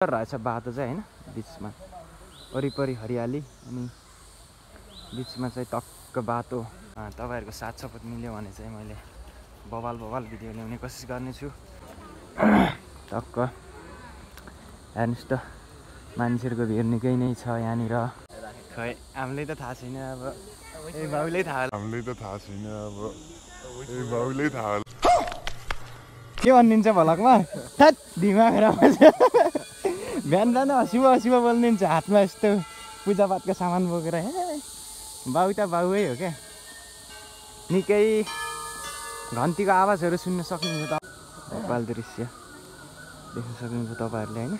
रहेछ बाटो चाहिँ हैन बीचमा वरिपरि हरियाली अनि बीचमा चाहिँ टक्क बाटो तपाईहरुको साथ सपोर्ट मिल्यो भने चाहिँ मैले बवाल भिडियो ल्याउने कोसिस गर्नेछु टक्क हेर्नुस् त मान्छेहरुको भिड निकै नै छ यहाँनिर खै हामीले त थाहा छैन अब ए बाउले थाहा के भन्नुहुन्छ भलकमा थट दिमाग खराब बिहान हसिब बोल्नुहुन्छ हातमा यस्तो पूजापाठको सामान बोकेर बाउ त बाउै हो क्या निकै घन्टीको आवाजहरू सुन्न सक्नुहुन्छ भोपाल दृश्य देख्न सक्नुहुन्छ तपाईहरुले हैन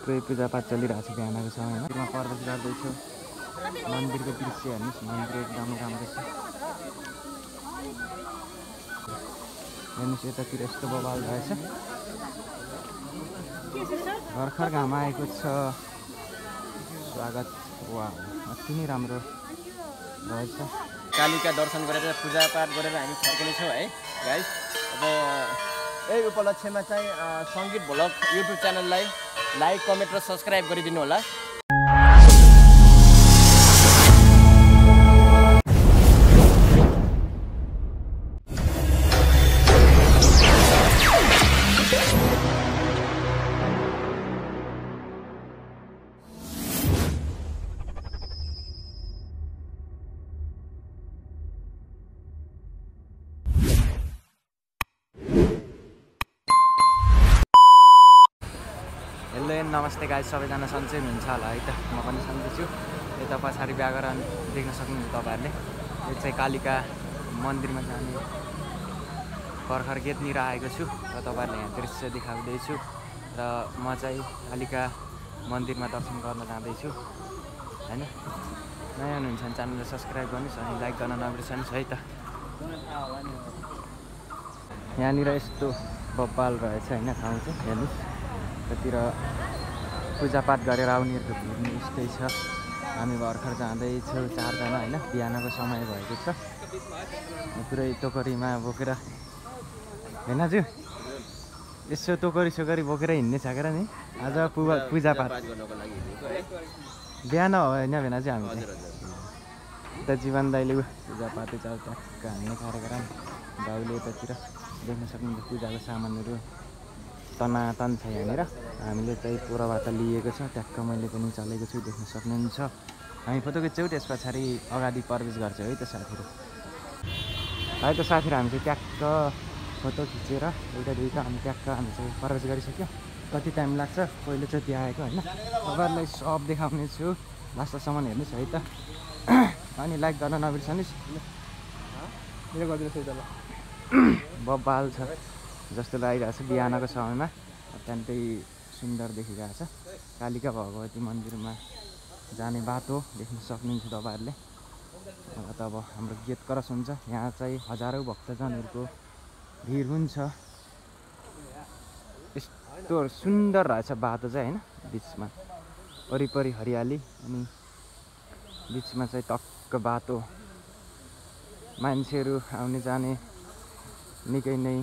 पुरै पूजापाठ चलिरहेछ बिहानको समयमा प्रवेश गर्दैछु मन्दिरको दृश्य हेर्नुस् मन्दिर एकदम राम्रो छ हेर्नुस् यतातिर यस्तो बवाल रहेछ भर्खर घाम आएको छ स्वागत वा अति नै राम्रो रहेछ कालीका दर्शन गरेर पूजापाठ गरेर हामी फर्किनेछौँ है गाइस अब यही उपलक्ष्यमा चाहिँ सङ्गीत भ्लग युट्युब च्यानललाई लाइक कमेन्ट र सब्स्क्राइब गरिदिनु होला नमस्ते गाइस सबैजना सन्चै हुनुहुन्छ होला है त म पनि सन्चै छु यता पछाडि व्याकरण देख्न सक्नुहुन्छ तपाईहरुले यो चाहिँ कालिका मन्दिरमा जाने भर्खर गेटनिर आएको छु र तपाईहरुले यहाँ दृश्य देखाउँदैछु र म चाहिँ कालिका मन्दिरमा दर्शन गर्न जाँदैछु हैन नयाँ हुनुहुन्छ भने च्यानललाई सब्स्क्राइब गर्नुस् अनि लाइक गर्न नबिर्सनुस् है त यहाँनिर यस्तो बब्बाल रहेछ हैन ठाउँ चाहिँ हेर्नुस् त्यतिर पूजापाठ गरेर आउनेहरुको भिड यस्तै छ हामी भर्खर जाँदैछौँ चारजना हैन बिहानको समय भएको छ पुरै टोकरीमा बोकेर हैन दाजु यसो टोकरी सोकरी बोकेर हिँड्ने छ नि आज पूजापाठ बिहान हो हैन भने चाहिँ हामी त जीवन दाइले पूजापाठै चल्छ टक्क हान्ने कार्यक्रम बाउले यतातिर देख्न सक्नुहुन्छ पूजाको सामानहरू तनातन छ यहाँनिर हामीले चाहिँ पुराबाट लिएको छ ट्याक्क मैले पनि चलेको छु देख्न सक्नुहुन्छ हामी फोटो खिच्छौँ त्यस पछाडि अगाडि प्रवेश गर्छ है त साथीहरू हामी चाहिँ ट्याक्क फोटो खिचेर एउटा दुईटा अनि ट्याक्क हामी चाहिँ प्रवेश गरिसक्यो कति टाइम लाग्छ पहिले चाहिँ त्यहाँ आएको होइन तपाईँहरूलाई सब देखाउने छु लास्टसम्म हेर्नुहोस् है त अनि लाइक गर्न नबिर्सनुहोस् बब्बाल छ जस्तो लागिरहेको छ बिहानको समयमा अत्यन्तै सुन्दर देखिरहेछ कालिका भगवती मन्दिरमा जाने बाटो देख्न सक्नुहुन्छ तपाईहरुले अब हाम्रो गेट क्रस हुन्छ यहाँ चाहिँ हजारौं भक्तजनहरूको भिड हुन्छ यस्तो सुन्दर रहेछ बाटो चाहिँ हैन बीचमा वरिपरि हरियाली अनि बीचमा चाहिँ टक्क बाटो मान्छेहरू आउने जाने निकै नै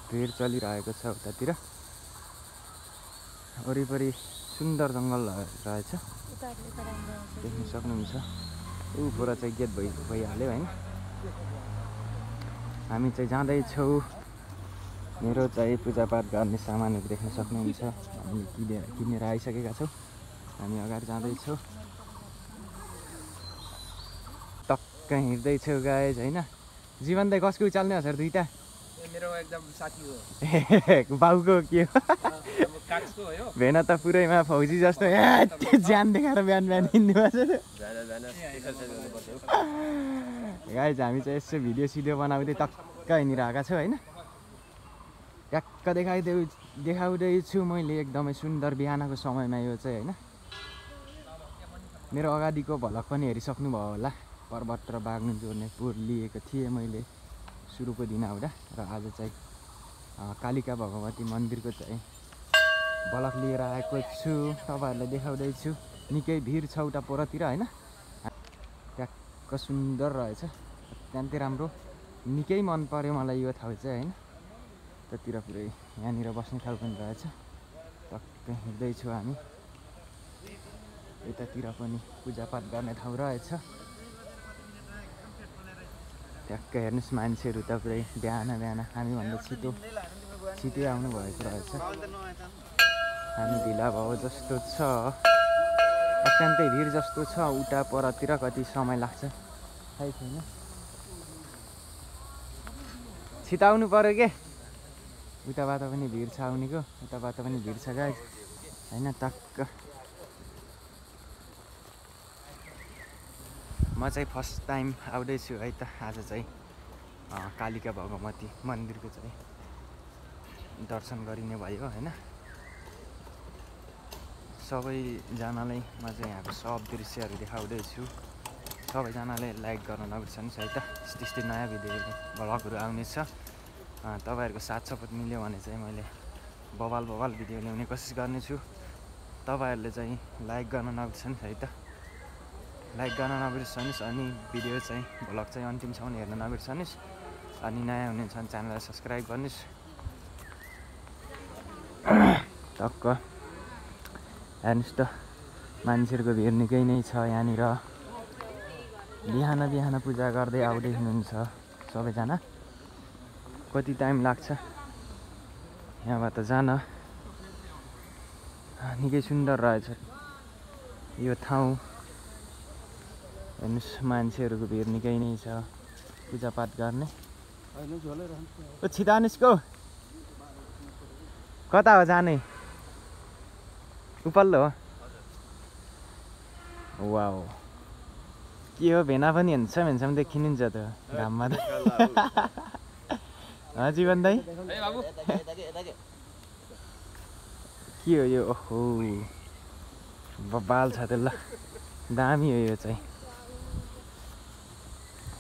भिड चलिरहेको छ उतातिर वरिपरि सुन्दर जङ्गल रहेछ देख्न सक्नुहुन्छ ऊपर चाहिँ गेट भइहाल्यो हैन हामी चाहिँ जाँदैछौँ मेरो चाहिँ पूजापाठ गर्ने सामानहरू देख्न सक्नुहुन्छ हामी किनेर आइसकेका छौँ हामी अगाडि जाँदैछौँ टक्क हिँड्दैछौँ गाइज हैन जीवन दाइ कसको उचाल्ने हजुर दुईटा मेरो एकदम साथी हो बाउको के हो भेन त पुरैमा फौजी जस्तो ज्यान देखाएर बिहान हिँड्नु गाइज हामी चाहिँ यसो भिडियो सिडियो बनाउँदै टक्क हिँडेर आएका छौँ होइन ट्याक्क देखाउँदैछु मैले एकदमै सुन्दर बिहानको समयमा यो चाहिँ होइन मेरो अगाडिको भलक पनि हेरिसक्नुभयो होला पर्वत र बाग्नु जोड्ने पुल लिएको थिएँ मैले सुरुको दिन आउँदा र आज चाहिँ कालिका भगवती मन्दिरको चाहिँ भलक लिएर आएको छु तपाईहरुलाई देखाउँदैछु निकै भिड छ उता पोरतिर हैन ट्याक्क सुन्दर रहेछ अत्यन्तै राम्रो निकै मन पर्यो मलाई यो ठाउँ चाहिँ हैन त्यतिर पुरै यहाँनिर बस्ने ठाउँ पनि रहेछ टक्कै हिँड्दैछु हामी यतातिर पनि पूजापाठ गर्ने ठाउँ रहेछ ट्याक्कै हेर्नुहोस् मान्छेहरू त पुरै बिहान हामीभन्दा छिटै आउनु भएको रहेछ हामी ढिला भयो जस्तो छ अत्यन्तै भिड जस्तो छ उता परतिर कति समय लाग्छ थाहै छैन छिटाउनु पर्यो के उताबाट पनि भिड छ आउनेको उताबाट पनि भिड छ गाइस हैन टक्क म चाहिँ फर्स्ट टाइम आउँदैछु है त आज चाहिँ कालिका भगवती मन्दिरको चाहिँ दर्शन गरिने भयो हैन सबैजनालाई म चाहिँ यहाँको सब दृश्यहरू देखाउँदैछु सबैजनाले लाइक गर्न नबिर्सनुहोस् है त यस्तै नयाँ भिडियो भ्लगहरू आउनेछ तपाईहरुको साथ सपोर्ट मिल्यो भने चाहिँ मैले बवाल भिडियो ल्याउने कोसिस गर्नेछु तपाईहरुले चाहिँ लाइक गर्न नबिर्सनुहोस् है त लाइक गर्न नबिर्सनुहोस् अनि भिडियो चाहिँ भ्लग चाहिँ अन्तिमसम्म हेर्न नबिर्सनुहोस् अनि नयाँ हुनुहुन्छ भने च्यानललाई सब्स्क्राइब गर्नुहोस् टक्क हेर्नुहोस् त मान्छेहरूको भिड निकै नै छ यहाँनिर बिहान पूजा गर्दै आउँदै हुनुहुन्छ सबैजना कति टाइम लाग्छ यहाँबाट जान निकै सुन्दर रहेछ यो ठाउँ हेर्नुहोस् मान्छेहरूको भिड निकै नै छ पूजापाठ गर्ने छिटानिस्को कता हो जाने उपल्लो हो वाउ के हो भेना पनि हेन्सम देखिनुहुन्छ त घाममा त जीवन दाइ के हो यो ओहो बबाल छ त ल दामी हो यो चाहिँ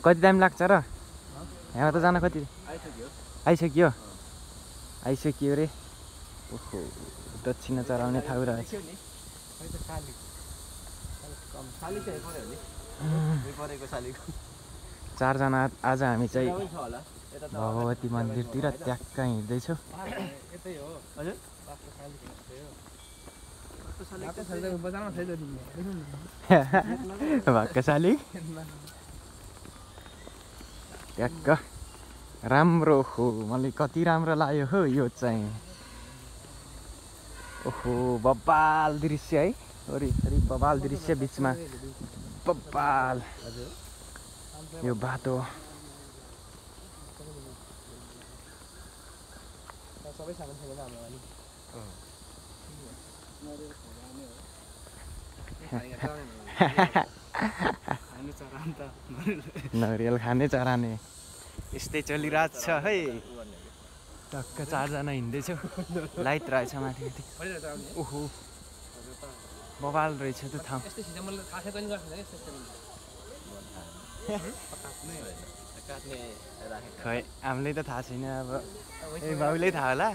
कति टाइम लाग्छ र यहाँ त जान कति आइसक्यो रे ओहो दक्षिणा चढाउने ठाउँ रहेछ चारजना आज हामी चाहिँ भगवती मन्दिरतिर ट्याक्क हिँड्दैछौँ भाक्कशाली ट्याक्क राम्रो हो मलाई कति राम्रो लाग्यो हो यो चाहिँ ओहो बब्बाल दृश्य है वरिपरि बब्बाल दृश्य बिचमा बब्बाल यो बाटो नरियल खाने चराने यस्तै चलिरहेको छ है टक्क चारजना हिँड्दैछौँ लाइट रहेछ माथि ओहो बबाल रहेछ त्यो ठाउँ खै हामीलाई त थाहा छैन अब ए बाबुलाई थाहा होला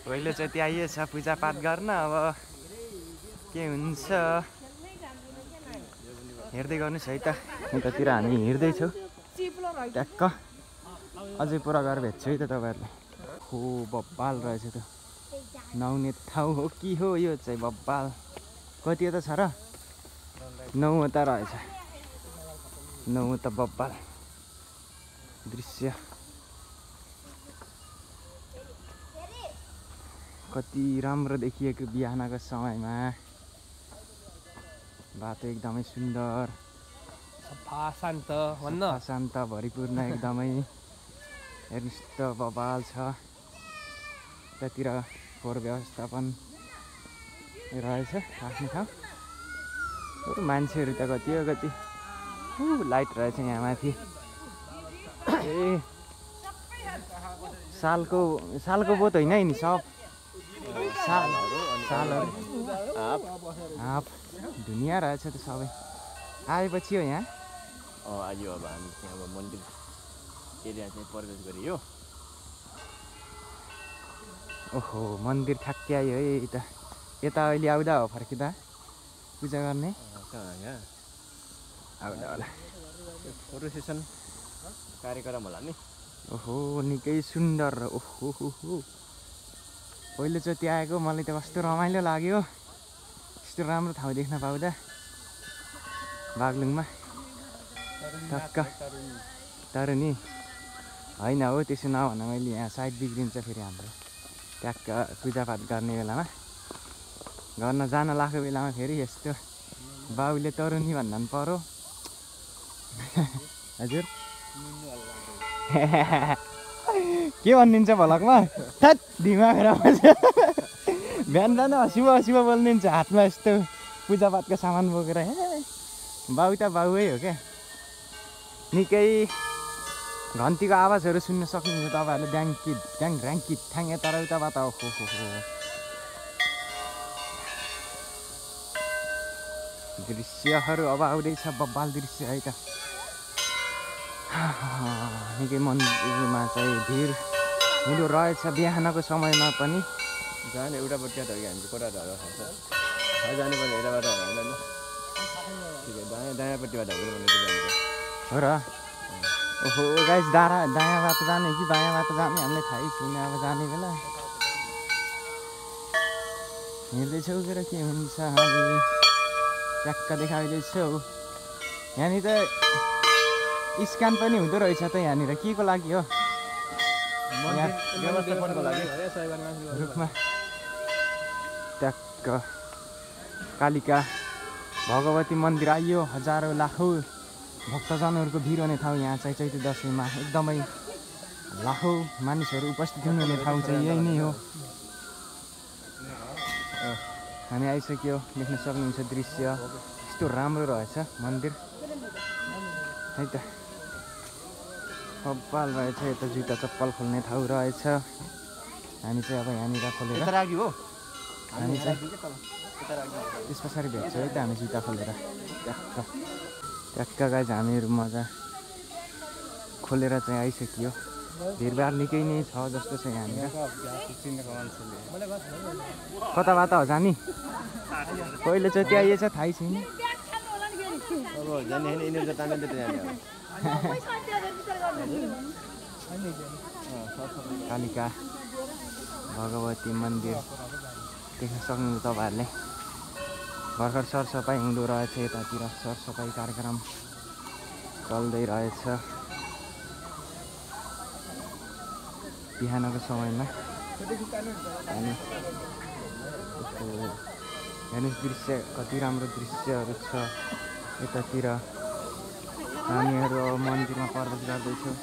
पहिले चाहिँ त्यहाँ आइएछ पूजापाठ गर्न अब के हुन्छ हेर्दै गर्नुहोस् है त उतातिर हामी हिँड्दैछौँ ट्याक्क अझै पुरा गएर भेट्छु है त तपाईँहरूलाई हो बब्बाल रहेछ त नआउने ठाउँ हो कि हो यो चाहिँ बब्बाल कतिवटा छ र 9वटा रहेछ 9वटा बब्बाल दृश्य कति राम्रो देखिएको बिहानको समयमा बाटो एकदमै सुन्दर सफा शान्त भरिपूर्ण एकदमै हेर्नुहोस् त बबाल छ त्यतातिर फोहोर व्यवस्थापन रहेछ आफ्नो ठाउँ मान्छेहरू त कति हो कति लाइट रहेछ यहाँ माथि ए सालको बोट होइन नि सब सालहरू हाफ दुनियाँ रहेछ त सबै आएपछि हो यहाँ आयो अब हामी त्यहाँ अब मन्दिर एरिया चाहिँ प्रवेश गरियो ओहो मन्दिर ठ्याक्कै आयो है यता अहिले आउँदा हो फर्किँदा पूजा गर्ने आउँदा होला फोटो सेसन कार्यक्रम होला नि ओहो निकै सुन्दर ओहो पहिलोचोटि आएको मलाई त कस्तो रमाइलो लाग्यो यस्तो राम्रो ठाउँ देख्न पाउँदा बागलुङमा टक्क तर नि होइन हो त्यसो नभन मैले यहाँ साइड बिग्रिन्छ फेरि हाम्रो ट्याक्क पूजापाठ गर्ने बेलामा गर्न जान लागेको बेलामा फेरि यस्तो बाउले तरुनी भन्दा पनि पर्यो हजुर के भनिदिन्छ भलकमा थट दिमाग खराब बिहान बिहान हँसिब हँसिब बोलिदिन्छ हातमा यस्तो पूजापाठको सामान बोकेर हे बाउ त बाउै हो क्या निकै घन्टीको आवाजहरू सुन्न सक्नुहुन्छ तपाईँहरूले ड्याङ्की ड्याङ ड्याङ्की ठ्याङ यता र उताबाट ओहो दृश्यहरू अब आउँदैछ बब्बाल दृश्य है त निकै मन्दिरमा चाहिँ भिड हुँदो रहेछ बिहानको समयमा पनि जाने एउटापट्टि त हामी कता खान्छ जाने पनि एउटाबाट होइन ठिक है दायाँपट्टिबाट हो र ओहो गाइस दायाँ बाटो जाने कि बायाँ बाटो जाने हामीलाई थाहै छैन अब जाने बेला हिँड्दैछौ र के हुन्छ हामी ट्याक्क देखाइँदैछौ यहाँनिर त स्क्यान पनि हुँदो रहेछ त यहाँनिर के को लागि हो रुखमा ट्याक्क कालिका भगवती मन्दिर आइयो हजारौँ लाखौँ भक्तजनहरूको भिड हुने ठाउँ यहाँ चाहिँ चैते दसैँमा एकदमै लाखौँ मानिसहरू उपस्थित हुनुहुने ठाउँ चाहिँ यही नै हो हामी आइसक्यो देख्न सक्नुहुन्छ दृश्य यस्तो राम्रो रहेछ मन्दिर है त कपाल रहेछ यता जुत्ता चप्पल खोल्ने ठाउँ रहेछ हामी चाहिँ अब यहाँनिर खोलेर हामी चाहिँ त्यस पछाडि भेट्छ है त हामी जुत्ता खोलेर ट्याक्क गाइज हामीहरू मजा खोलेर चाहिँ आइसक्यो भिडभाड निकै नै छ जस्तो छ यहाँनिर कताबाट हो जाने पहिलोचोटि आइएछ थाहै छैन कालिका भगवती मन्दिर देख्न सक्नुहुन्छ तपाईँहरूले भर्खर सरसफाइ हुँदो रहेछ यतातिर सरसफाइ कार्यक्रम चल्दै रहेछ बिहानको समयमा अनि हेर्नुहोस् दृश्य कति राम्रो दृश्यहरू छ यतातिर हामीहरू अब मन्दिरमा प्रवेश गर्दैछौँ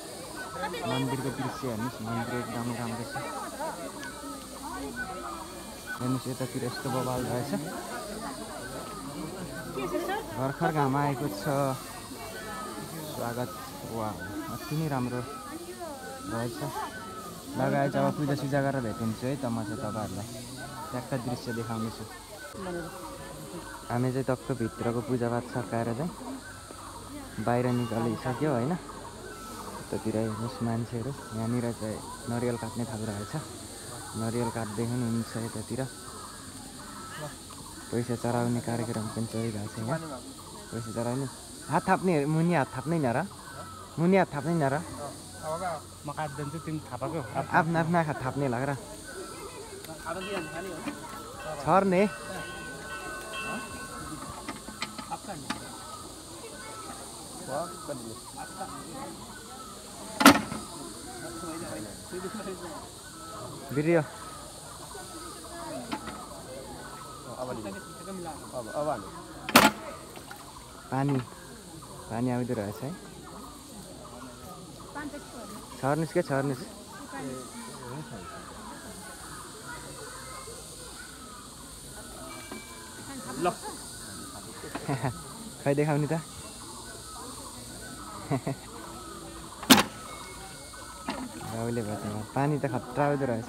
मन्दिरको दृश्य हेर्नुहोस् मन्दिर एकदमै राम्रो छ हेर्नुहोस् यतातिर यस्तो बवाल रहेछ भर्खर घाम आएको छ स्वागत वा अति नै राम्रो रहेछ लगाएर अब पूजासुजा गरेर भेटिन्छु है त म चाहिँ तपाईँहरूलाई ट्याक्क दृश्य देखाउनेछु हामी चाहिँ टक्क भित्रको पूजापाठ सकाएर चाहिँ बाहिर निकालिसक्यो होइन यतातिर हेर्नुहोस् मान्छेहरू यहाँनिर चाहिँ नरिवल काट्ने ठाउँ रहेछ नरिवल काट्दै हुनुहुन्छ यतातिर पैसा चढाउने कार्यक्रम पनि चलिरहेको छ यहाँ पैसा चढाउने हात थाप्ने मुनि हात थाप्नै न र मुनि हात थाप्नै न र म काट्दिन्छु तिमी थापाको आफ्नो आफ्नो हात थाप्ने लाग्छ छर्ने भिडियो पानी आउँदो रहेछ है छर्नुहोस् के छर्नुहोस् ल खै देखाउने त बाउले भन्छ पानी त खतरा आउँदो रहेछ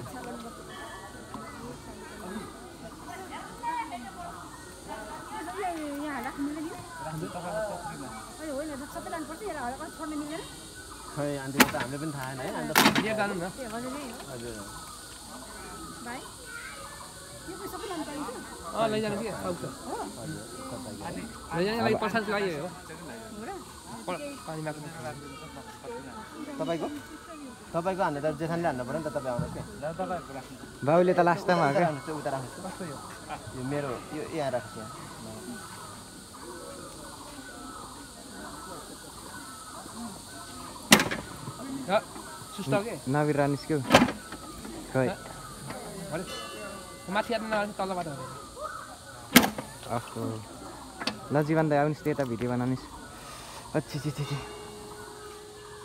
खै अन्त त हामीले पनि थाहा छैन है अन्त के जानु न हजुर लैजानु कि आउँछ लैजाने लागि पैसा चाहियो हो पानीमा तपाईँको तपाईँको हान्ने त जेठानले हान्नु पऱ्यो नि त तपाईँ आउनुहोस् कि बाउले त लास्टमा हो क्या राख्नुहोस् उता राख्नुहोस् यो मेरो यो यहाँ राख्छु सुस्त के नबिरानिस् क्यौ खै माथि हेर्नु नआउने तलबाट अहो ल जीवन दाइ आउनुहोस् त्यता भिडियो बनाउनुहोस् अच्छी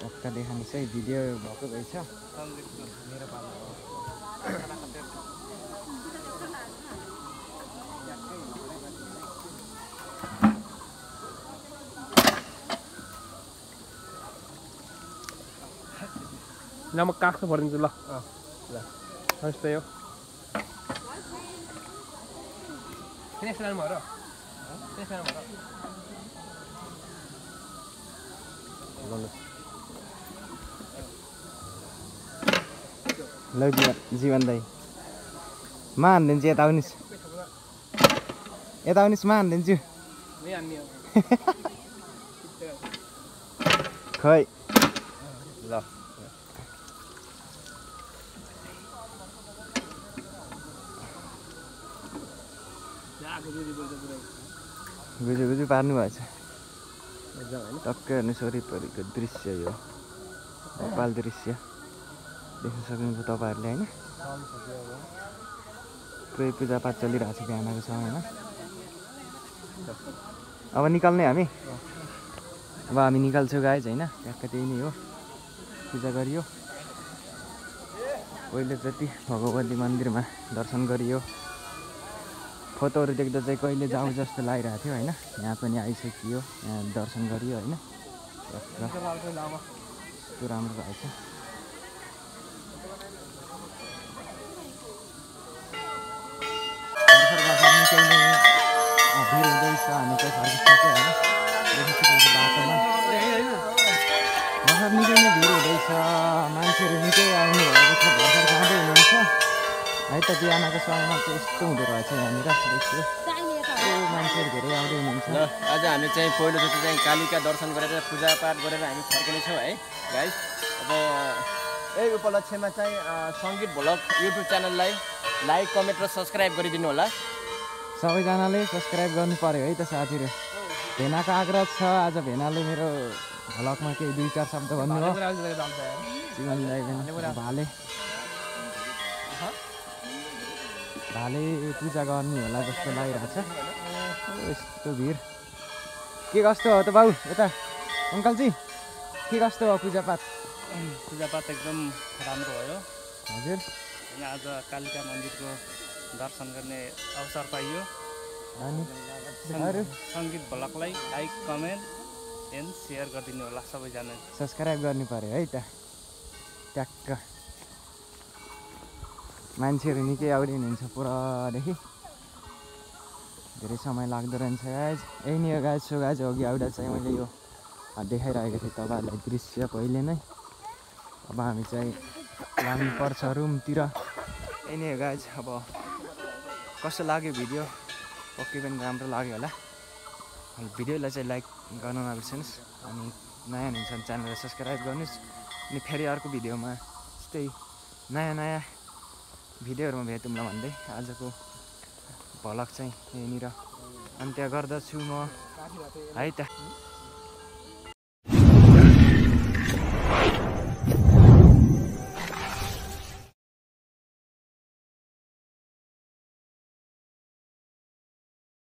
टक्क देखाउनुहोस् है भिडियो भएको रहेछ मेरो पालो ल म काख्नु परिदिन्छु ल ल यस्तै हो किन यस्तो लानु भयो र ल जीवन दाइ मा हानिदिन्छु यता आउनुहोस् मा हानिदिन्छु खै ल गुजु पार्नु भएछ टक्कै हेर्नुहोस् वरिपरिको दृश्य यो नेपाल दृश्य देख्न सक्नुहुन्छ तपाईँहरूले होइन पुरै पूजापाठ चलिरहेको छ बिहानको समयमा अब निकाल्ने हामी अब हामी निकाल्छौँ गाइज होइन ट्याक्क त्यही नै हो पूजा गरियो पहिले जति भगवती मन्दिरमा दर्शन गरियो फोटोहरू देख्दा चाहिँ कहिले जाउँ जस्तो लागिरहेको थियो होइन यहाँ पनि आइसकियो यहाँ दर्शन गरियो होइन यस्तो राम्रो भएछ भिड हुँदैछ हामी चाहिँ फर्किसक्यो होइन बाटोमा भर्खर निकै नै भिड हुँदैछ मान्छेहरू निकै आउनु भएको छ भर्खर जाँदै हुनुहुन्छ है त बिहानको समयमा चाहिँ यस्तो हुँदो रहेछ यहाँनिर देखियो मान्छेहरू धेरै आउँदै हुनुहुन्छ ल आज हामी चाहिँ पहिलोचोटि चाहिँ कालीका दर्शन गरेर पूजापाठ गरेर हामी फर्किनेछौँ है गाइस अब यही उपलक्ष्यमा चाहिँ सङ्गीत भ्लग युट्युब च्यानललाई लाइक कमेन्ट र सब्सक्राइब गरिदिनु होला सबैजनाले सब्सक्राइब गर्नु पर्यो है त साथीहरू भेनाको आग्रह छ आज भेनाले मेरो भ्लगमा केही 2-4 शब्द भन्नुभयो जीवन दाइ भाले पूजा गर्नु होला जस्तो लागिरहेछ यस्तो भिड के कस्तो हो त बाउ यता अङ्कलजी के कस्तो हो पूजापाठ एकदम राम्रो भयो हजुर आज कालिका मन्दिरको दर्शन गर्ने अवसर पाइयो अनि सङ्गीत भ्लगलाई लाइक कमेन्ट एन्ड सेयर गरिदिनु होला सबैजना सब्सक्राइब गर्नु पर्यो है त ट्याक्क मान्छेहरू निकै आउँदै हुनुहुन्छ पुरादेखि धेरै समय लाग्दो रहेछ गाइज यही नै हो गाइज सो गाइज अघि आउँदा चाहिँ मैले यो देखाइरहेको थिएँ तपाईँहरूलाई दृश्य पहिले नै अब हामी चाहिँ लाग्नुपर्छ रुमतिर यही नै हो गाइज अब कस्तो लाग्यो भिडियो पक्कै पनि राम्रो लाग्यो होला भिडियोलाई चाहिँ लाइक गर्न नबिर्सनुहोस् अनि नयाँ हुनुहुन्छ भने च्यानललाई सब्सक्राइब गर्नुहोस् अनि फेरि अर्को भिडियोमा यस्तै नयाँ भिडियोहरूमा भेटौँला भन्दै आजको भ्लग चाहिँ यहीँनिर अन्त्य गर्दछु म है त।